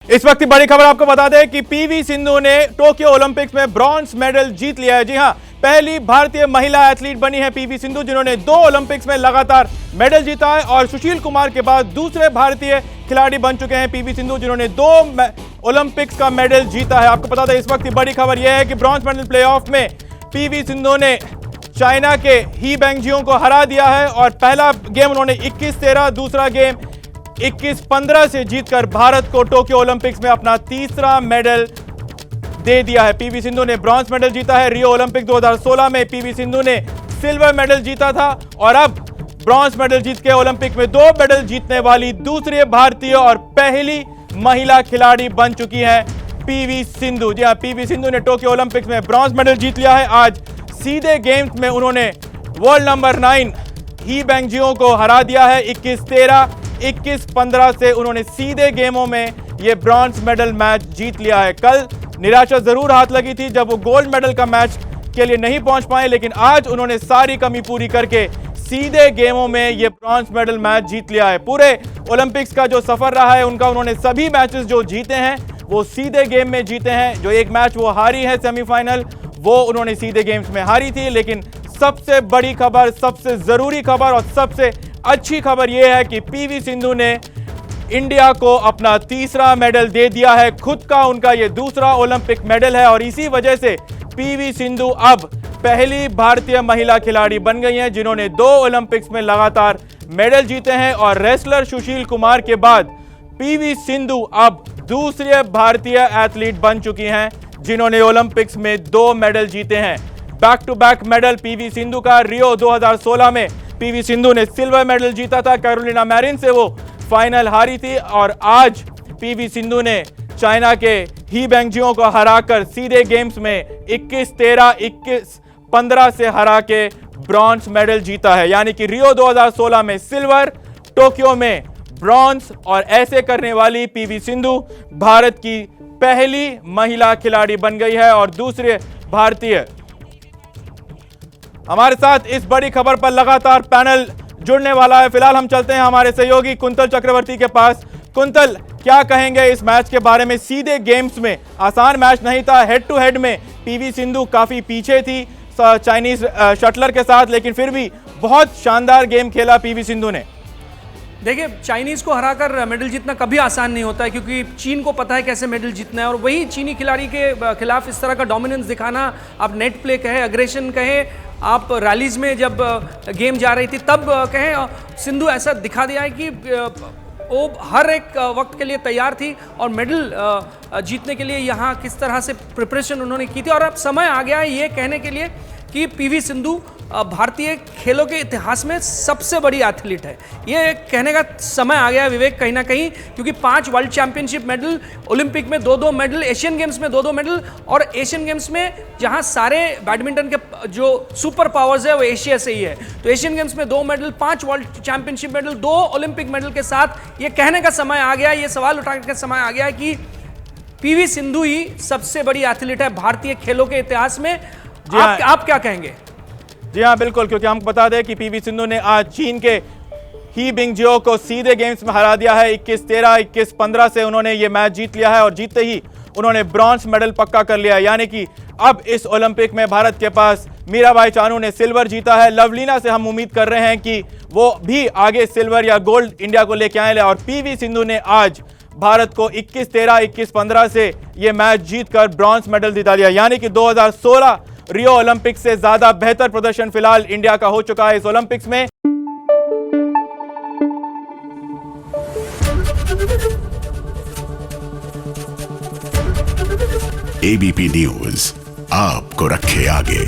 इस वक्त की बड़ी खबर आपको बता दें कि पीवी सिंधु ने टोक्यो ओलंपिक्स में ब्रॉन्ज मेडल जीत लिया है। जी हां, पहली भारतीय महिला एथलीट बनी है पीवी सिंधु, जिन्होंने 2 ओलंपिक्स में लगातार मेडल जीता है और सुशील कुमार के बाद दूसरे भारतीय खिलाड़ी बन चुके हैं पीवी सिंधु, जिन्होंने 2 ओलंपिक्स का मेडल जीता है। आपको बता दें इस वक्त की बड़ी खबर यह है कि ब्रॉन्ज मेडल प्लेऑफ में पीवी सिंधु ने चाइना के ही बेंगजियो को हरा दिया है और पहला गेम उन्होंने 21-13, दूसरा गेम 21-15 से जीतकर भारत को टोक्यो ओलंपिक्स में अपना तीसरा मेडल दे दिया है। पीवी सिंधु ने ब्रॉन्ज मेडल जीता है। रियो ओलंपिक 2016 में पीवी सिंधु ने सिल्वर मेडल जीता था और अब ब्रॉन्ज मेडल जीत के ओलंपिक में 2 मेडल जीतने वाली दूसरी भारतीय और पहली महिला खिलाड़ी बन चुकी है पीवी सिंधु। जी हां, पीवी सिंधु ने टोक्यो ओलंपिक्स में ब्रॉन्ज मेडल जीत लिया है। आज सीधे गेम्स में उन्होंने वर्ल्ड नंबर 9 ही बेंगजियो को हरा दिया है। 21-13, 21-15 से उन्होंने सीधे गेमों में यह ब्रॉन्ज मेडल मैच जीत लिया है। कल निराशा जरूर हाथ लगी थी जब वो गोल्ड मेडल का मैच के लिए नहीं पहुंच पाए, लेकिन आज उन्होंने सारी कमी पूरी करके सीधे गेमों में यह ब्रॉन्ज मेडल मैच जीत लिया है। पूरे ओलंपिक्स का जो सफर रहा है उनका, उन्होंने सभी मैचेस जो जीते हैं वो सीधे गेम में जीते हैं। जो एक मैच वो हारी है सेमीफाइनल, वो उन्होंने सीधे गेम्स में हारी थी। लेकिन सबसे बड़ी खबर, सबसे जरूरी खबर और सबसे अच्छी खबर यह है कि पीवी सिंधु ने इंडिया को अपना तीसरा मेडल दे दिया है। खुद का उनका यह दूसरा ओलंपिक मेडल है और इसी वजह से पीवी सिंधु अब पहली भारतीय महिला खिलाड़ी बन गई हैं जिन्होंने 2 ओलंपिक्स में लगातार मेडल जीते हैं। और रेसलर सुशील कुमार के बाद पीवी सिंधु अब दूसरे भारतीय एथलीट बन चुकी हैं जिन्होंने ओलंपिक्स में 2 मेडल जीते हैं। Back to back medal PV Sindhu का। रियो 2016 में पीवी सिंधु ने सिल्वर मेडल जीता था, कैरोलिना मैरिन से वो फाइनल हारी थी और आज पीवी सिंधु ने चाइना के ही बेंगजियो को हराकर सीधे गेम्स में 21-13, 21-15 से हरा के ब्रॉन्ज मेडल जीता है। यानी कि रियो 2016 में सिल्वर, टोक्यो में ब्रॉन्ज और ऐसे करने वाली पीवी सिंधु भारत की पहली महिला खिलाड़ी बन गई है और दूसरे भारतीय। हमारे साथ इस बड़ी खबर पर लगातार पैनल जुड़ने वाला है। फिलहाल हम चलते हैं हमारे सहयोगी कुंतल चक्रवर्ती के पास। कुंतल, क्या कहेंगे इस मैच के बारे में? सीधे गेम्स में आसान मैच नहीं था। हेड टू हेड में पीवी सिंधु काफी पीछे थी चाइनीज शटलर के साथ, लेकिन फिर भी बहुत शानदार गेम खेला पीवी सिंधु ने। देखिए, चाइनीज को हराकर मेडल जीतना कभी आसान नहीं होता है क्योंकि चीन को पता है कैसे मेडल जीतना है और वही चीनी खिलाड़ी के खिलाफ इस तरह का डोमिनेंस दिखाना, आप नेट प्ले कहें, अग्रेशन कहें, आप रैलीज में जब गेम जा रही थी तब कहें, सिंधु ऐसा दिखा दिया है कि वो हर एक वक्त के लिए तैयार थी और मेडल जीतने के लिए यहाँ किस तरह से प्रिपरेशन उन्होंने की थी। और अब समय आ गया है ये कहने के लिए कि पीवी सिंधु भारतीय खेलों के इतिहास में सबसे बड़ी एथलीट है। ये कहने का समय आ गया है विवेक, कहीं ना कहीं, क्योंकि 5 वर्ल्ड चैंपियनशिप मेडल, ओलंपिक में 2-2 मेडल, एशियन गेम्स में 2-2 मेडल और एशियन गेम्स में जहां सारे बैडमिंटन के जो सुपर पावर्स है वो एशिया से ही है, तो एशियन गेम्स में 2 medal, 5 world championship medal, 2 Olympic medal के साथ ये कहने का समय आ गया है, ये सवाल उठाने का समय आ गया है कि पीवी सिंधु ही सबसे बड़ी एथलीट है भारतीय खेलों के इतिहास में। आप क्या कहेंगे? जी हाँ, बिल्कुल, क्योंकि हमको बता दें कि पीवी सिंधु ने आज चीन के ही बेंगजियो को सीधे गेम्स में हरा दिया है। 21-13, 21-15 से उन्होंने ये मैच जीत लिया है और जीतते ही उन्होंने ब्रॉन्ज मेडल पक्का कर लिया है। यानी कि अब इस ओलंपिक में भारत के पास मीराबाई चानू ने सिल्वर जीता है। लवलीना से हम उम्मीद कर रहे हैं कि वो भी आगे सिल्वर या गोल्ड इंडिया को लेके आए और पीवी सिंधु ने आज भारत को 21-13, 21-15 से ये मैच जीतकर ब्रॉन्ज मेडल दिला दिया। यानी कि 2016 रियो ओलंपिक्स से ज्यादा बेहतर प्रदर्शन फिलहाल इंडिया का हो चुका है इस ओलंपिक्स में। एबीपी न्यूज आपको रखे आगे।